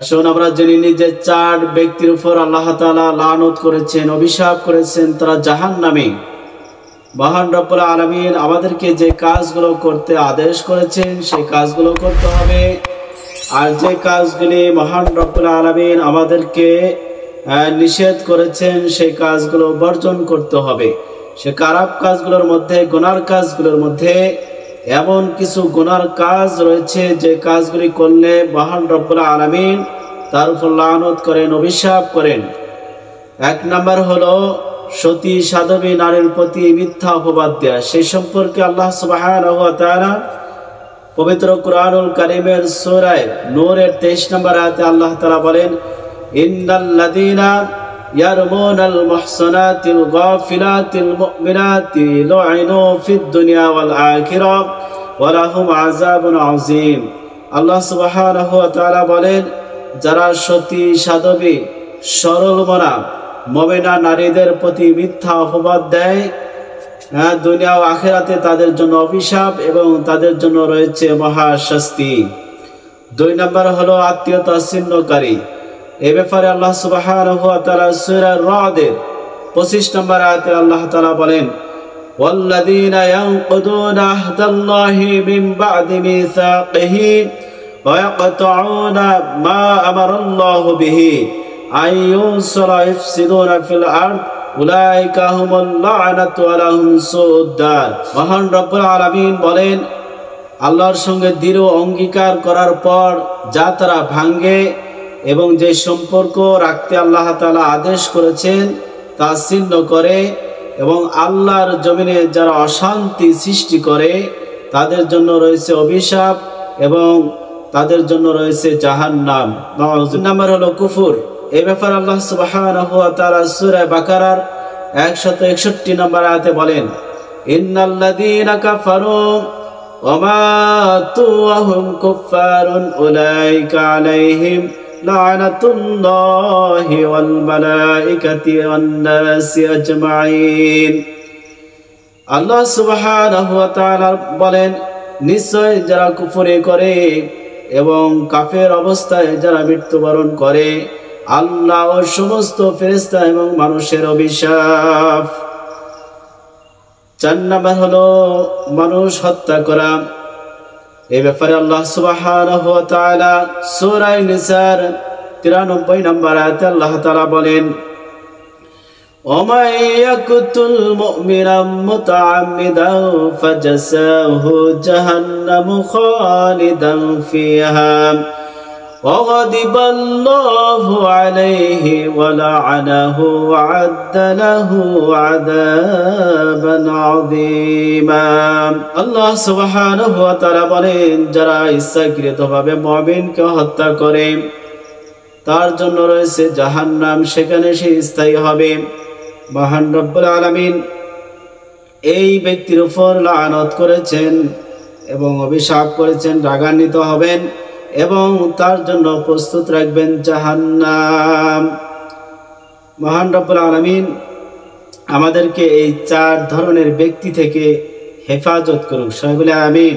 আসুন আমরা জেনে নিই যে 4 ব্যক্তির উপর আল্লাহ তাআলা লানত করেছেন, অভিশাপ করেছেন, তারা জাহান্নামী। মহান রব্বুল আলামিন আমাদেরকে যে কাজগুলো করতে আদেশ করেছেন সেই কাজগুলো করতে হবে, আর যে কাজগুলি মহান রব্বুল আলামিন আমাদেরকে নিষেধ করেছেন সেই কাজগুলো বর্জন করতে হবে। সে খারাপ কাজগুলোর মধ্যে, গুনার কাজগুলোর মধ্যে এমন কিছু গুনার কাজ রয়েছে যে কাজগুলি করলে মহান রব্বুল আলামিন তার উপর লানত করেন, অভিশাপ করেন। 1 নাম্বার হলো সতী সাধবী নারীর প্রতি মিথ্যা অপবাদ দেয়া। সেই সম্পর্কে আল্লাহ সুবহানাহু ওয়া তাআলা পবিত্র কুরআনুল কারীমের সূরা নূরের 23 নম্বর আয়াতে আল্লাহ তাআলা বলেন, ইন্নাল্লাযীনা ইয়ারমুনাল মুহসানাতিল গাফিলাতিল মুমিনাতি লুইনু ফিদ দুনিয়া ওয়াল আখিরাহ ওয়া লাহুম আযাবুন আযীম। আল্লাহ সুবহানাহু ওয়া তাআলা বলেন, যারা সতী সাধবী সরল মনা মুমিনা নারীদের প্রতি মিথ্যা অপবাদ দেয়, দুনিয়া ও আখিরাতে তাদের জন্য অভিশাপ এবং তাদের জন্য রয়েছে মহা শাস্তি। 2 নম্বর হলো আত্মীয়তা ছিন্নকারী। এই ব্যাপারে আল্লাহ সুবহানাহু ওয়া তাআলা সূরা রাদের 25 নম্বর আয়াতে আল্লাহ তাআলা বলেন, ওয়াল্লাযীনা ইয়ানকুদুনা আহদাল্লাহি মিন বা'দি মিসাকিহি ওয়া ইয়াকতাউনা মা আমারাল্লাহু বিহি আইয়ুসরা ইফসিদুনা ফিল আরদ উলাইকা হুমুল লা'নাতু ওয়া লাহুম সুউদ দার। মহান রব্বুল আলামিন বলেন, আল্লাহর সঙ্গে দৃঢ় অঙ্গীকার করার পর যা তারা ভাঙে এবং যে সম্পর্ক রাখতে আল্লাহ তাআলা আদেশ করেছেন তা ছিন্ন করে এবং আল্লাহর জমিনে যারা অশান্তি সৃষ্টি করে তাদের জন্য রয়েছে অভিশাপ এবং তাদের জন্য রয়েছে জাহান্নাম। 2 নম্বর হলো কুফর। এই ব্যাপারে আল্লাহ সুবহানাহু ওয়া তাআলা সূরা বাকারার 161 নম্বর আয়াতে বলেন, ইন্নাল্লাযীনা কাফারু ওয়া মাতু ওয়া হুম কুফফারুন উলাইকা আলাইহিম লা'নাতুল্লাহি ওয়াল মালাইকাতি ওয়ান নাসি আজমাইন। আল্লাহ সুবহানাহু ওয়া তাআলা বলেন, নিশ্চয় যারা কুফরি করে এবং কাফের অবস্থায় যারা মৃত্যুবরণ করে, আল্লাহ ও সমস্ত ফেরেশতা এবং মানুষের অভিশাপ। 4 নম্বর হলো মানুষ হত্যা করা। এই ব্যাপারে আল্লাহ সুবহানাহু ওয়া তাআলা সূরা নিসার 93 নম্বর আয়াতে আল্লাহ তাআলা বলেন, ওয়ামান ইয়াকতুল মুমিনা মুতাআম্মিদান ফাজাযাহু জাহান্নামু খালিদান ফিহা وغضب الله عليه ولعنه وأعد له عذابا عظيما। আল্লাহ সুবহানাহু ওয়া তাআলা বলেন, যারা ইচ্ছাকৃতভাবে মুমিনকে হত্যা করে তার জন্য রয়েছে জাহান্নাম, সেখানে সে স্থায়ী হবে। মহান রব্বুল আলামিন এই ব্যক্তির উপর লানত করেছেন এবং অভিশাপ করেছেন, রাগান্বিত হবেন এবং তার জন্য প্রস্তুত রাখবেন জাহান্নাম। মহান রব্বুল আলামিন আমাদেরকে এই 4 ধরনের ব্যক্তি থেকে হেফাজত করুক। সবাই বলে আমিন।